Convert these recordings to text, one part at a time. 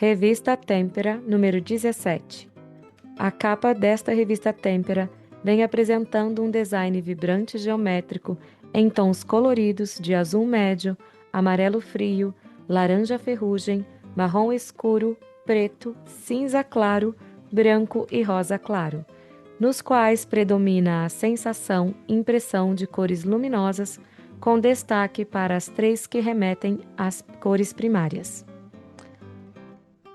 Revista Têmpera, número 17. A capa desta revista Têmpera vem apresentando um design vibrante e geométrico em tons coloridos de azul médio, amarelo frio, laranja ferrugem, marrom escuro, preto, cinza claro, branco e rosa claro, nos quais predomina a sensação e impressão de cores luminosas, com destaque para as três que remetem às cores primárias.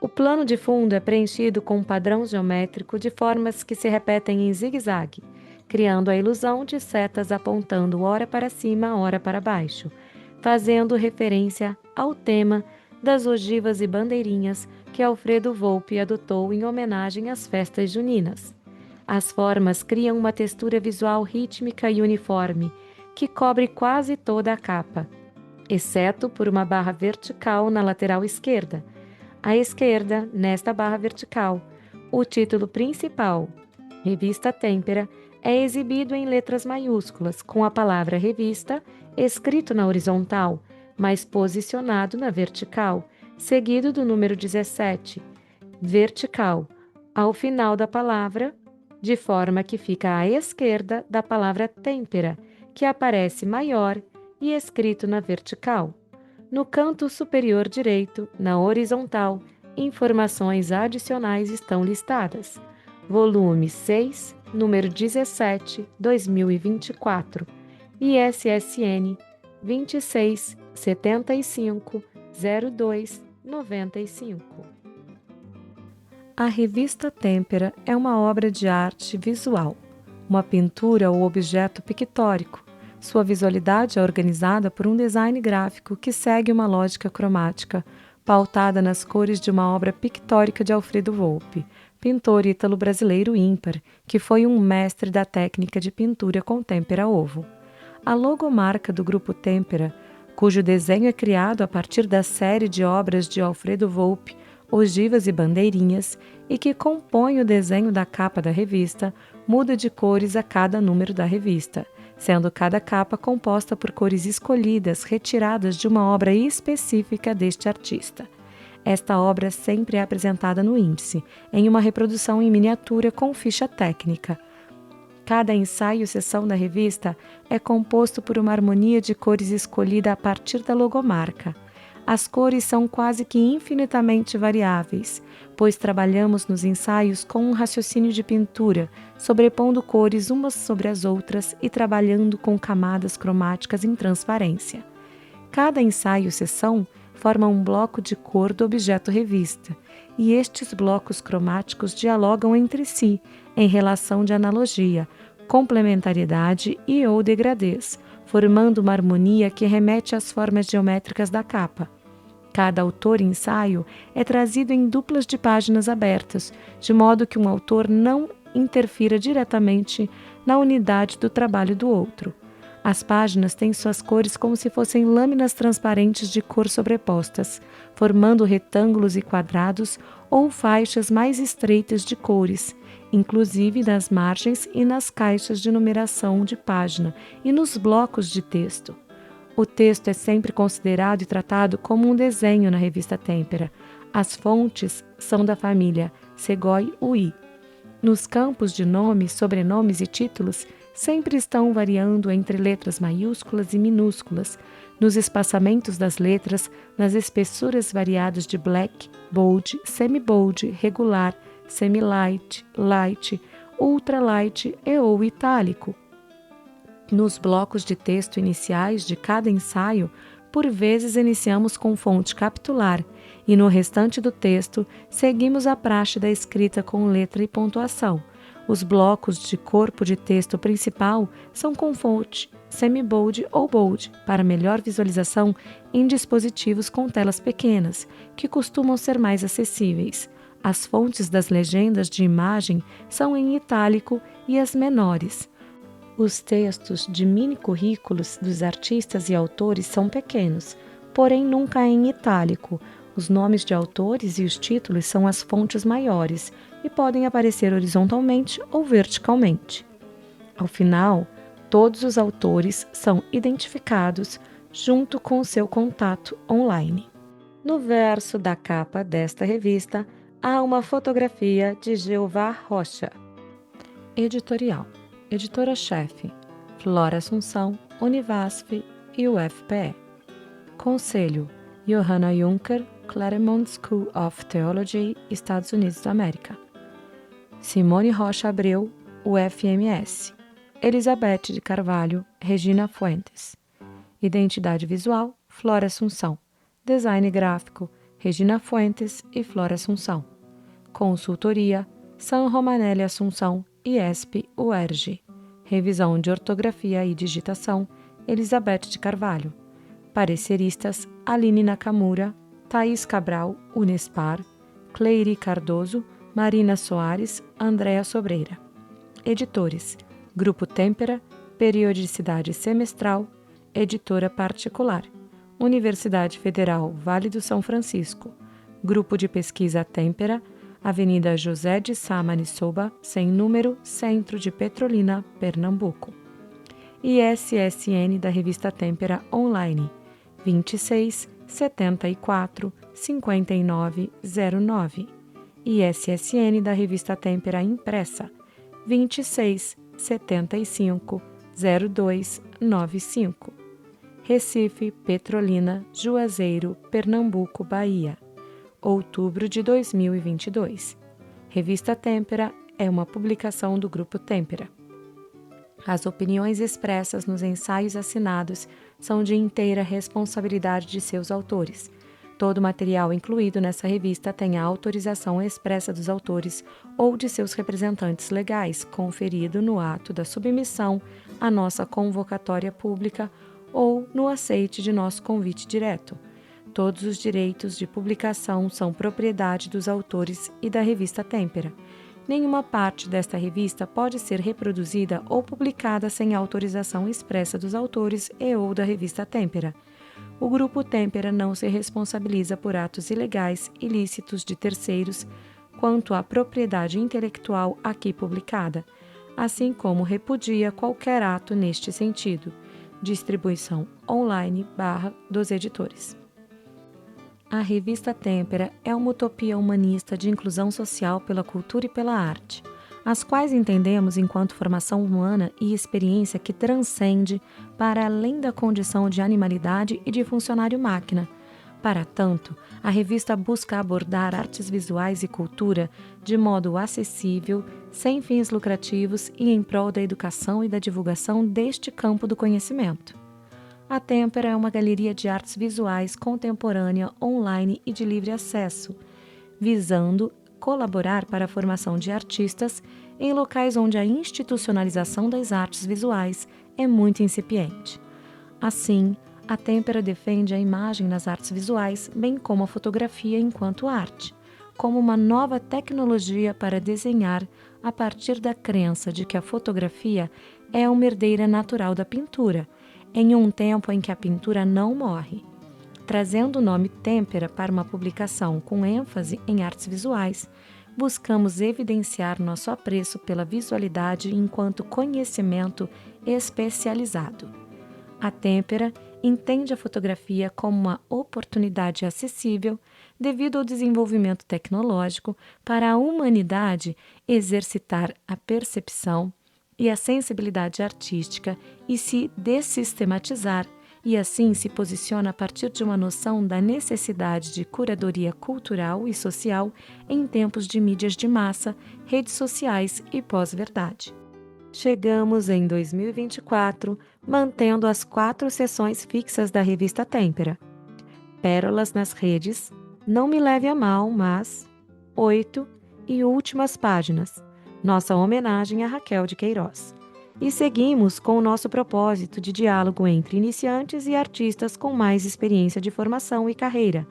O plano de fundo é preenchido com um padrão geométrico de formas que se repetem em zigue-zague, criando a ilusão de setas apontando ora para cima, ora para baixo, fazendo referência ao tema das ogivas e bandeirinhas que Alfredo Volpi adotou em homenagem às festas juninas. As formas criam uma textura visual rítmica e uniforme, que cobre quase toda a capa, exceto por uma barra vertical na lateral esquerda. À esquerda, nesta barra vertical, o título principal, Revista Têmpera, é exibido em letras maiúsculas, com a palavra revista escrito na horizontal, mas posicionado na vertical, seguido do número 17, vertical, ao final da palavra, de forma que fica à esquerda da palavra têmpera, que aparece maior e escrito na vertical. No canto superior direito, na horizontal, informações adicionais estão listadas. Volume 6, número 17, 2024, ISSN 26 75 02 95. A revista Têmpera é uma obra de arte visual, uma pintura ou objeto pictórico. Sua visualidade é organizada por um design gráfico que segue uma lógica cromática, pautada nas cores de uma obra pictórica de Alfredo Volpi, pintor ítalo-brasileiro ímpar, que foi um mestre da técnica de pintura com têmpera ovo. A logomarca do Grupo Têmpera, cujo desenho é criado a partir da série de obras de Alfredo Volpi, Ogivas e Bandeirinhas, e que compõe o desenho da capa da revista, muda de cores a cada número da revista, sendo cada capa composta por cores escolhidas retiradas de uma obra específica deste artista. Esta obra sempre é apresentada no índice, em uma reprodução em miniatura com ficha técnica. Cada ensaio-seção da revista é composto por uma harmonia de cores escolhida a partir da logomarca. As cores são quase que infinitamente variáveis, pois trabalhamos nos ensaios com um raciocínio de pintura, sobrepondo cores umas sobre as outras e trabalhando com camadas cromáticas em transparência. Cada ensaio-seção forma um bloco de cor do objeto revista, e estes blocos cromáticos dialogam entre si em relação de analogia, complementariedade e ou degradez, formando uma harmonia que remete às formas geométricas da capa. Cada autor e ensaio é trazido em duplas de páginas abertas, de modo que um autor não interfira diretamente na unidade do trabalho do outro. As páginas têm suas cores como se fossem lâminas transparentes de cor sobrepostas, formando retângulos e quadrados ou faixas mais estreitas de cores, inclusive nas margens e nas caixas de numeração de página e nos blocos de texto. O texto é sempre considerado e tratado como um desenho na revista Têmpera. As fontes são da família Segoy-Ui. Nos campos de nomes, sobrenomes e títulos, sempre estão variando entre letras maiúsculas e minúsculas, nos espaçamentos das letras, nas espessuras variadas de black, bold, semi-bold, regular, semi-light, light, ultralight e ou itálico. Nos blocos de texto iniciais de cada ensaio, por vezes iniciamos com fonte capitular e no restante do texto seguimos a praxe da escrita com letra e pontuação. Os blocos de corpo de texto principal são com fonte semi-bold ou bold, para melhor visualização em dispositivos com telas pequenas, que costumam ser mais acessíveis. As fontes das legendas de imagem são em itálico e as menores. Os textos de mini-currículos dos artistas e autores são pequenos, porém nunca em itálico. Os nomes de autores e os títulos são as fontes maiores e podem aparecer horizontalmente ou verticalmente. Ao final, todos os autores são identificados junto com o seu contato online. No verso da capa desta revista, há uma fotografia de Jeová Rocha. Editorial: Editora-chefe, Flora Assunção, Univasf e UFPE. Conselho: Johanna Juncker, Claremont School of Theology, Estados Unidos da América. Simone Rocha Abreu, UFMS. Elizabeth de Carvalho, Regina Fuentes. Identidade visual: Flora Assunção. Design gráfico: Regina Fuentes e Flora Assunção. Consultoria: San Romanelli Assunção e ESP UERJ. Revisão de ortografia e digitação: Elizabeth de Carvalho. Pareceristas: Aline Nakamura, Thaís Cabral, Unespar, Cleiri Cardoso, Marina Soares, Andréa Sobreira. Editores: Grupo Têmpera, periodicidade semestral, editora particular. Universidade Federal Vale do São Francisco. Grupo de Pesquisa Têmpera, Avenida José de Sá Maniçoba, sem número, Centro de Petrolina, Pernambuco. ISSN da Revista Têmpera Online, 26 74 59 09. ISSN da Revista Têmpera Impressa, 26 75 02 95. Recife, Petrolina, Juazeiro, Pernambuco, Bahia. Outubro de 2022. Revista Têmpera é uma publicação do Grupo Têmpera. As opiniões expressas nos ensaios assinados são de inteira responsabilidade de seus autores. Todo material incluído nessa revista tem a autorização expressa dos autores ou de seus representantes legais, conferido no ato da submissão à nossa convocatória pública ou no aceite de nosso convite direto. Todos os direitos de publicação são propriedade dos autores e da Revista Têmpera. Nenhuma parte desta revista pode ser reproduzida ou publicada sem autorização expressa dos autores e ou da Revista Têmpera. O Grupo Têmpera não se responsabiliza por atos ilegais, ilícitos de terceiros quanto à propriedade intelectual aqui publicada, assim como repudia qualquer ato neste sentido. Distribuição online dos editores. A Revista Têmpera é uma utopia humanista de inclusão social pela cultura e pela arte, as quais entendemos enquanto formação humana e experiência que transcende para além da condição de animalidade e de funcionário-máquina. Para tanto, a revista busca abordar artes visuais e cultura de modo acessível, sem fins lucrativos e em prol da educação e da divulgação deste campo do conhecimento. A Têmpera é uma galeria de artes visuais contemporânea, online e de livre acesso, visando colaborar para a formação de artistas em locais onde a institucionalização das artes visuais é muito incipiente. Assim, a Têmpera defende a imagem nas artes visuais, bem como a fotografia enquanto arte, como uma nova tecnologia para desenhar a partir da crença de que a fotografia é uma herdeira natural da pintura, em um tempo em que a pintura não morre. Trazendo o nome Têmpera para uma publicação com ênfase em artes visuais, buscamos evidenciar nosso apreço pela visualidade enquanto conhecimento especializado. A Têmpera entende a fotografia como uma oportunidade acessível devido ao desenvolvimento tecnológico para a humanidade exercitar a percepção e a sensibilidade artística e se dessistematizar, e assim se posiciona a partir de uma noção da necessidade de curadoria cultural e social em tempos de mídias de massa, redes sociais e pós-verdade. Chegamos em 2024, mantendo as 4 seções fixas da revista Têmpera. Pérolas nas redes, Não me leve a mal, mas 8 e Últimas páginas, nossa homenagem a Raquel de Queiroz. E seguimos com o nosso propósito de diálogo entre iniciantes e artistas com mais experiência de formação e carreira,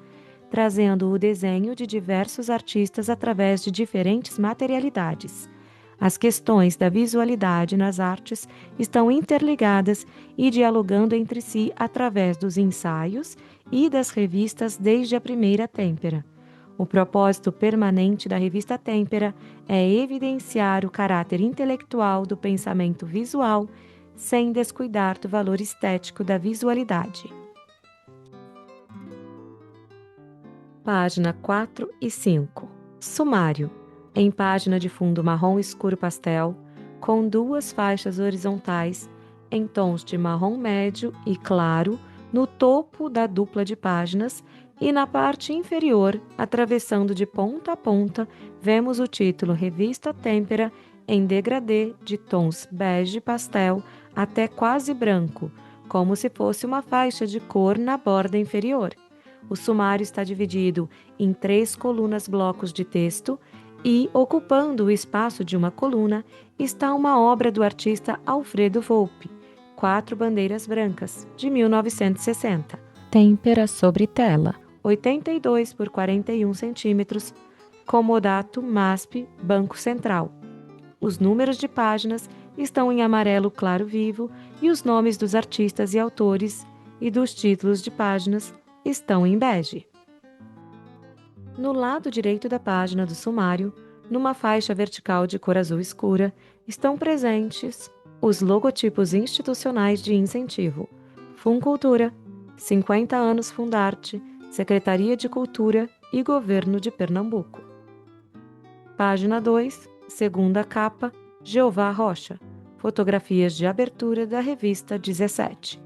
trazendo o desenho de diversos artistas através de diferentes materialidades. As questões da visualidade nas artes estão interligadas e dialogando entre si através dos ensaios e das revistas desde a primeira Têmpera. O propósito permanente da Revista Têmpera é evidenciar o caráter intelectual do pensamento visual, sem descuidar do valor estético da visualidade. Página 4 e 5. Sumário. Em página de fundo marrom escuro pastel, com duas faixas horizontais em tons de marrom médio e claro no topo da dupla de páginas e na parte inferior, atravessando de ponta a ponta, vemos o título Revista Têmpera em degradê de tons bege pastel até quase branco, como se fosse uma faixa de cor na borda inferior. O sumário está dividido em 3 colunas blocos de texto e, ocupando o espaço de uma coluna, está uma obra do artista Alfredo Volpi, Quatro Bandeiras Brancas, de 1960. Têmpera sobre tela, 82 por 41 centímetros, comodato MASP, Banco Central. Os números de páginas estão em amarelo claro vivo e os nomes dos artistas e autores e dos títulos de páginas estão em bege. No lado direito da página do sumário, numa faixa vertical de cor azul escura, estão presentes os logotipos institucionais de incentivo: Funcultura, 50 anos Fundarte, Secretaria de Cultura e Governo de Pernambuco. Página 2, segunda capa, Jeová Rocha, fotografias de abertura da revista 17.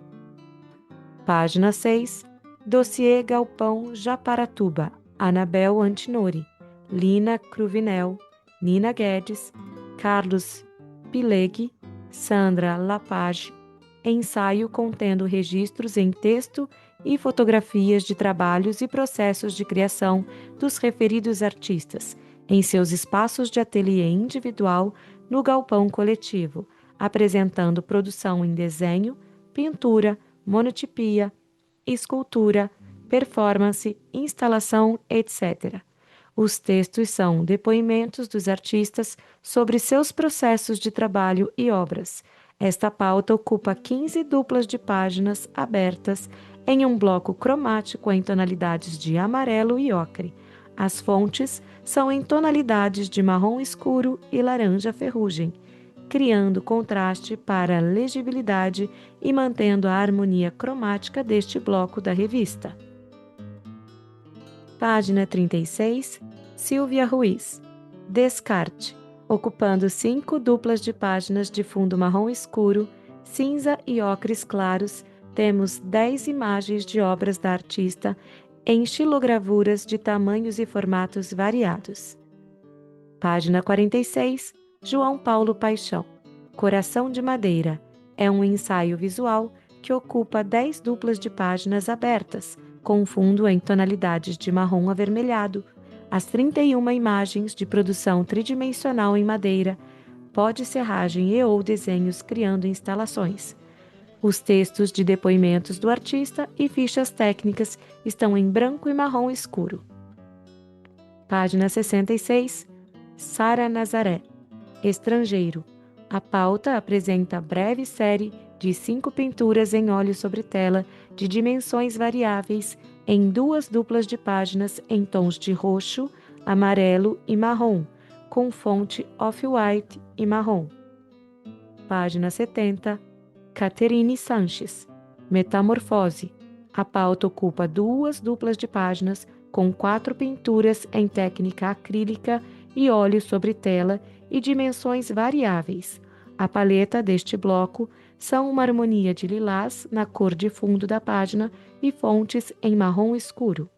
Página 6, Dossiê Galpão Japaratuba, Anabel Antinori, Lina Cruvinel, Nina Guedes, Carlos Pilegui, Sandra Lapage, ensaio contendo registros em texto e fotografias de trabalhos e processos de criação dos referidos artistas, em seus espaços de ateliê individual no galpão coletivo, apresentando produção em desenho, pintura, monotipia, escultura, performance, instalação, etc. Os textos são depoimentos dos artistas sobre seus processos de trabalho e obras. Esta pauta ocupa 15 duplas de páginas abertas em um bloco cromático em tonalidades de amarelo e ocre. As fontes são em tonalidades de marrom escuro e laranja ferrugem, criando contraste para a legibilidade e mantendo a harmonia cromática deste bloco da revista. Página 36, Silvia Ruiz. Descarte, ocupando 5 duplas de páginas de fundo marrom escuro, cinza e ocres claros, temos 10 imagens de obras da artista em xilogravuras de tamanhos e formatos variados. Página 46, João Paulo Paixão. Coração de Madeira. É um ensaio visual que ocupa 10 duplas de páginas abertas, com fundo em tonalidades de marrom avermelhado. As 31 imagens de produção tridimensional em madeira, pó de serragem e ou desenhos criando instalações. Os textos de depoimentos do artista e fichas técnicas estão em branco e marrom escuro. Página 66, Sara Nazaré. Estrangeiro. A pauta apresenta breve série de 5 pinturas em óleo sobre tela de dimensões variáveis em 2 duplas de páginas em tons de roxo, amarelo e marrom, com fonte off-white e marrom. Página 70, Caterine Sanches. Metamorfose. A pauta ocupa 2 duplas de páginas com 4 pinturas em técnica acrílica e óleo sobre tela e dimensões variáveis. A paleta deste bloco são uma harmonia de lilás na cor de fundo da página e fontes em marrom escuro.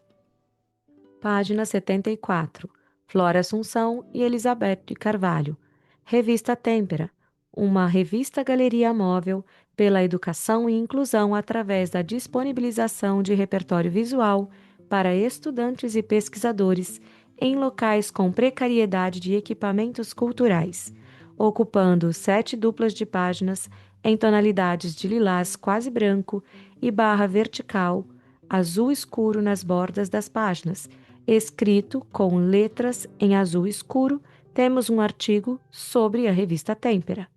Página 74. Flora Assunção e Elizabeth de Carvalho. Revista Têmpera. Uma revista-galeria móvel pela educação e inclusão através da disponibilização de repertório visual para estudantes e pesquisadores em locais com precariedade de equipamentos culturais, ocupando 7 duplas de páginas em tonalidades de lilás quase branco e barra vertical, azul escuro nas bordas das páginas, escrito com letras em azul escuro, temos um artigo sobre a revista Têmpera.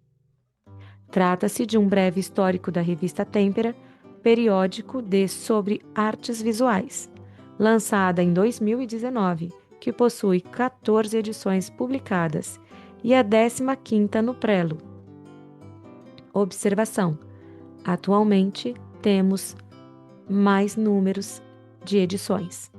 Trata-se de um breve histórico da revista Têmpera, periódico sobre artes visuais, lançada em 2019, que possui 14 edições publicadas e a 15ª no prelo. Observação: atualmente temos mais números de edições.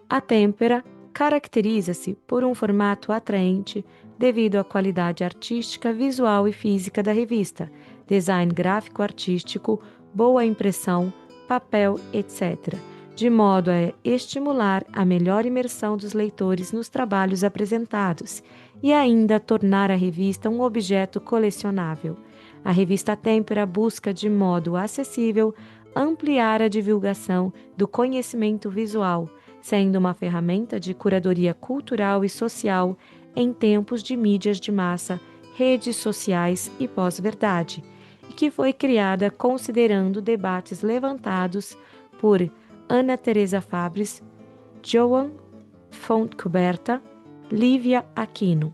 A Têmpera caracteriza-se por um formato atraente devido à qualidade artística, visual e física da revista, design gráfico artístico, boa impressão, papel, etc., de modo a estimular a melhor imersão dos leitores nos trabalhos apresentados e ainda tornar a revista um objeto colecionável. A revista Têmpera busca, de modo acessível, ampliar a divulgação do conhecimento visual, sendo uma ferramenta de curadoria cultural e social em tempos de mídias de massa, redes sociais e pós-verdade, e que foi criada considerando debates levantados por Ana Teresa Fabres, Joan Fontcuberta, Lívia Aquino,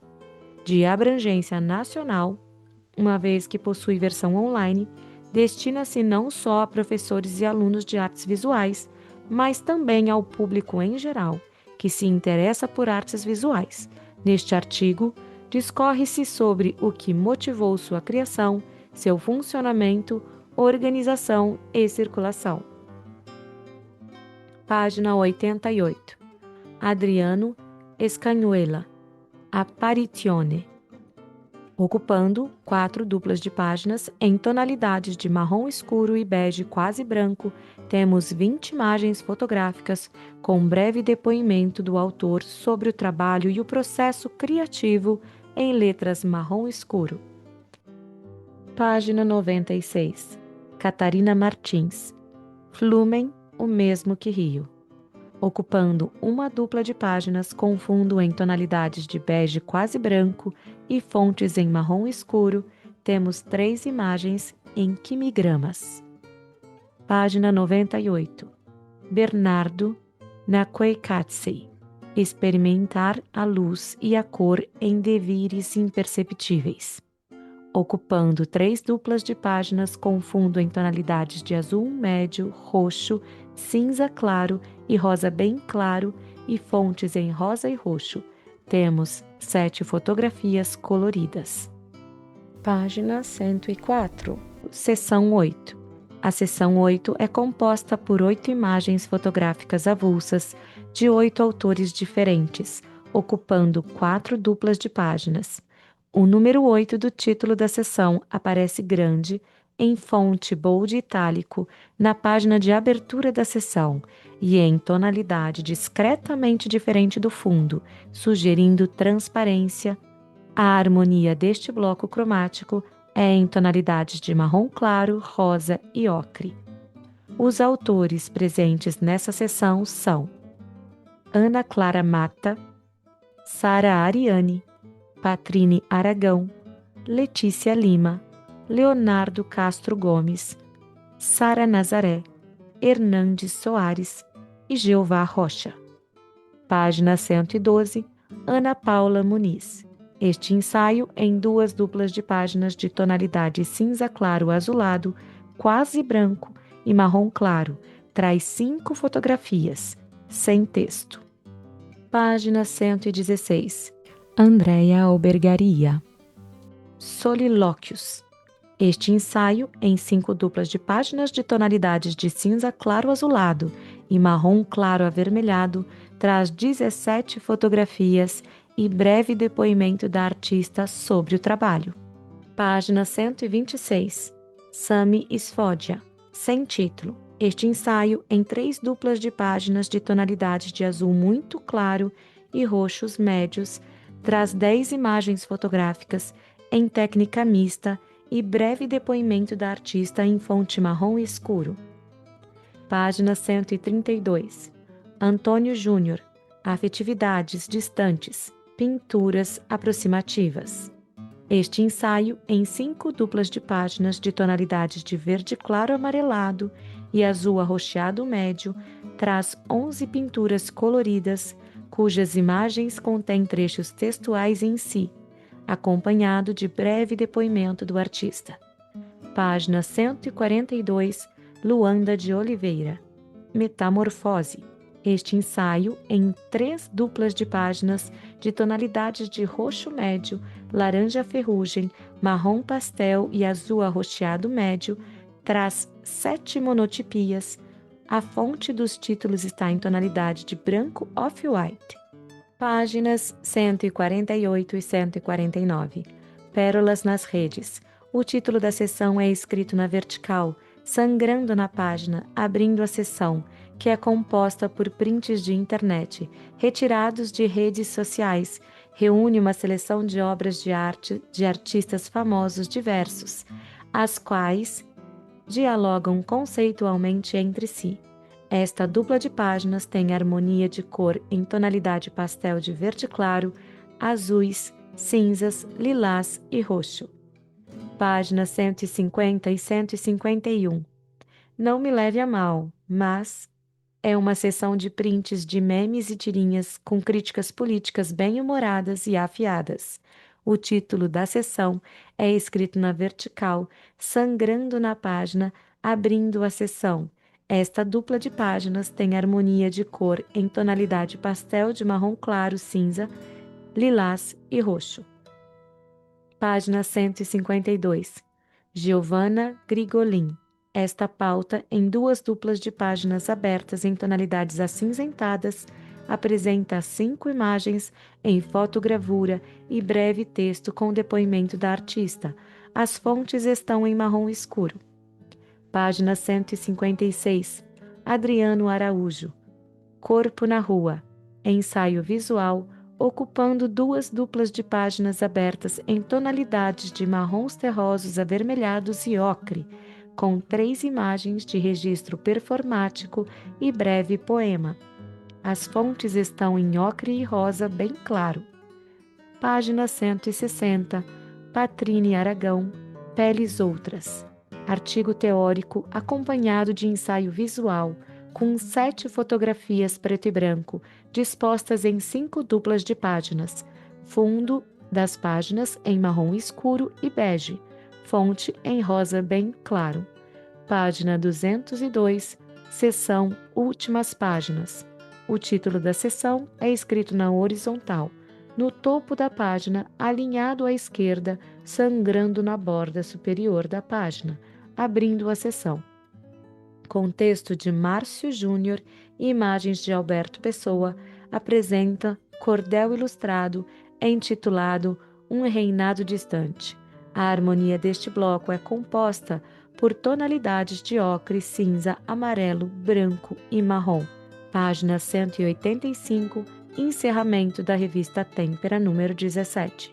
de abrangência nacional, uma vez que possui versão online, destina-se não só a professores e alunos de artes visuais, mas também ao público em geral, que se interessa por artes visuais. Neste artigo, discorre-se sobre o que motivou sua criação, seu funcionamento, organização e circulação. Página 88. Adriano Escanuela, Apparizione. Ocupando 4 duplas de páginas em tonalidades de marrom escuro e bege quase branco, temos 20 imagens fotográficas com um breve depoimento do autor sobre o trabalho e o processo criativo em letras marrom escuro. Página 96. Catarina Martins. Flumen, o mesmo que Rio. Ocupando uma dupla de páginas com fundo em tonalidades de bege quase branco e fontes em marrom escuro, temos 3 imagens em quimigramas. Página 98. Bernardo Naquecatsi. Experimentar a luz e a cor em devires imperceptíveis. Ocupando 3 duplas de páginas com fundo em tonalidades de azul médio, roxo, cinza claro e rosa bem claro e fontes em rosa e roxo. Temos 7 fotografias coloridas. Página 104. Seção 8. A seção 8 é composta por 8 imagens fotográficas avulsas de 8 autores diferentes, ocupando 4 duplas de páginas. O número 8 do título da seção aparece grande, em fonte bold itálico, na página de abertura da seção e em tonalidade discretamente diferente do fundo, sugerindo transparência. A harmonia deste bloco cromático é em tonalidades de marrom claro, rosa e ocre. Os autores presentes nessa seção são Ana Clara Mata, Sara Ariane, Patrine Aragão, Letícia Lima, Leonardo Castro Gomes, Sara Nazaré, Hernandes Soares e Jeová Rocha. Página 112, Ana Paula Muniz. Este ensaio, em 2 duplas de páginas de tonalidade cinza claro azulado, quase branco e marrom claro, traz 5 fotografias, sem texto. Página 116. Andréa Albergaria. Solilóquios. Este ensaio, em 5 duplas de páginas de tonalidades de cinza claro azulado e marrom claro avermelhado, traz 17 fotografias e breve depoimento da artista sobre o trabalho. Página 126. Sami Sfodia. Sem título. Este ensaio, em 3 duplas de páginas de tonalidades de azul muito claro e roxos médios, traz 10 imagens fotográficas em técnica mista e breve depoimento da artista em fonte marrom escuro. Página 132. Antônio Júnior. Afetividades distantes. Pinturas aproximativas. Este ensaio, em 5 duplas de páginas de tonalidades de verde claro amarelado e azul arroxeado médio, traz 11 pinturas coloridas, cujas imagens contêm trechos textuais em si, acompanhado de breve depoimento do artista. Página 142, Luanda de Oliveira. Metamorfose. Este ensaio, em 3 duplas de páginas de tonalidades de roxo médio, laranja ferrugem, marrom pastel e azul arroxeado médio, traz 7 monotipias, A fonte dos títulos está em tonalidade de branco off-white. Páginas 148 e 149. Pérolas nas redes. O título da seção é escrito na vertical, sangrando na página, abrindo a seção, que é composta por prints de internet, retirados de redes sociais. Reúne uma seleção de obras de arte de artistas famosos diversos, as quais dialogam conceitualmente entre si. Esta dupla de páginas tem harmonia de cor em tonalidade pastel de verde claro, azuis, cinzas, lilás e roxo. Páginas 150 e 151. Não me leve a mal, mas é uma seção de prints de memes e tirinhas com críticas políticas bem-humoradas e afiadas. O título da seção é escrito na vertical, sangrando na página, abrindo a seção. Esta dupla de páginas tem harmonia de cor em tonalidade pastel de marrom claro, cinza, lilás e roxo. Página 152. Giovanna Grigolin. Esta pauta, em duas duplas de páginas abertas em tonalidades acinzentadas, apresenta 5 imagens em fotogravura e breve texto com depoimento da artista. As fontes estão em marrom escuro. Página 156. Adriano Araújo. Corpo na Rua. Ensaio visual, ocupando duas duplas de páginas abertas em tonalidades de marrons terrosos avermelhados e ocre, com 3 imagens de registro performático e breve poema. As fontes estão em ocre e rosa bem claro. Página 160. Patrine Aragão. Peles Outras. Artigo teórico acompanhado de ensaio visual, com 7 fotografias preto e branco, dispostas em 5 duplas de páginas. Fundo das páginas em marrom escuro e bege. Fonte em rosa bem claro. Página 202, seção Últimas Páginas. O título da seção é escrito na horizontal, no topo da página, alinhado à esquerda, sangrando na borda superior da página, abrindo a seção. Contexto de Márcio Júnior e imagens de Alberto Pessoa, apresenta cordel ilustrado intitulado Um Reinado Distante. A harmonia deste bloco é composta por tonalidades de ocre, cinza, amarelo, branco e marrom. Página 185, encerramento da revista Têmpera número 17.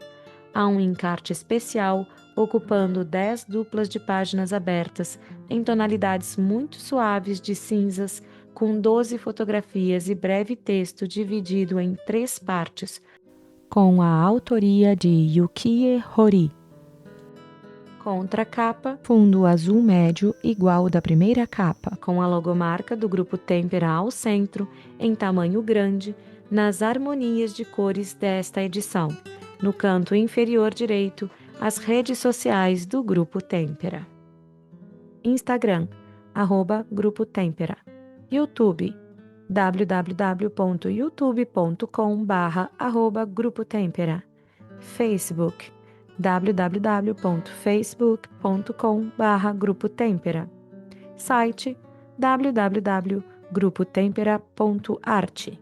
Há um encarte especial ocupando 10 duplas de páginas abertas em tonalidades muito suaves de cinzas, com 12 fotografias e breve texto dividido em 3 partes, com a autoria de Yukie Horii. Contracapa, fundo azul médio igual da primeira capa, com a logomarca do Grupo Têmpera ao centro, em tamanho grande, nas harmonias de cores desta edição. No canto inferior direito, as redes sociais do Grupo Têmpera. Instagram, @Grupo Têmpera. YouTube, www.youtube.com/@Grupo Têmpera. Facebook, www.facebook.com/Grupo Têmpera. Site, www.grupotempera.arte.